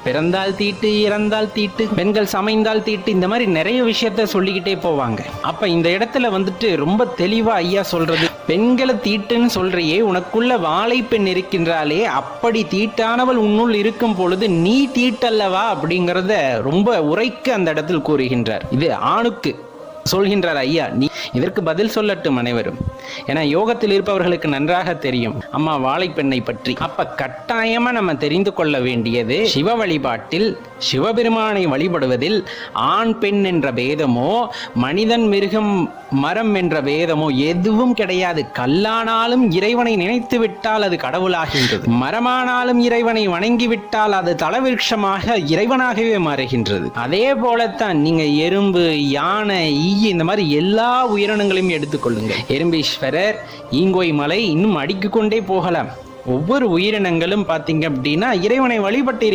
பிறந்தால் தீட்டு, இறந்தால் தீட்டு, பெண்கள் சமைந்தால் தீட்டு, இந்த மாதிரி நிறைய விஷயத்த சொல்லிக்கிட்டே போவாங்க. அப்ப இந்த இடத்துல வந்துட்டு ரொம்ப தெளிவா ஐயா சொல்றது, பெண்களை தீட்டுன்னு சொல்றியே, உனக்குள்ள வாழைப்பெண் இருக்கின்றாலே, அப்படி தீட்டானவள் உன்னுள் இருக்கும் பொழுது நீ தீட்டல்லவா அப்படிங்கிறத ரொம்ப உரைக்க அந்த இடத்தில் கூறுகின்றார். இது ஆணுக்கு சொல்கின்றார் ஐயா. நீ இதற்கு பதில் சொல்லட்டும் அனைவரும். ஏன்னா யோகத்தில் இருப்பவர்களுக்கு நன்றாக தெரியும் அம்மா வாழைப்பெண்ணை பற்றி. அப்ப கட்டாயமா நம்ம தெரிந்து கொள்ள வேண்டியது, சிவ வழிபாட்டில் சிவபெருமானை வழிபடுவதில் ஆண் பெண் என்ற பேதமோ, மனிதன் மிருகம் மரம் என்ற பேதமோ எதுவும் கிடையாது. கல்லானாலும் இறைவனை நினைத்து விட்டால் அது கடவுளாகின்றது, மரமானாலும் இறைவனை வணங்கிவிட்டால் அது தலவிருட்சமாக இறைவனாகவே மாறுகின்றது. அதே போலத்தான் நீங்க எறும்பு, யானை, இந்த மாதிரி எல்லா உயிரினங்களையும் எடுத்துக்கொள்ளுங்க. எறும்பீஸ்வரர், ஈங்கோய் மலை, இன்னும் அடுக்கிக் கொண்டே போகலாம். ஒவ்வொரு உயிரினங்களும் பார்த்தீங்க அப்படின்னா இறைவனை வழிபட்டு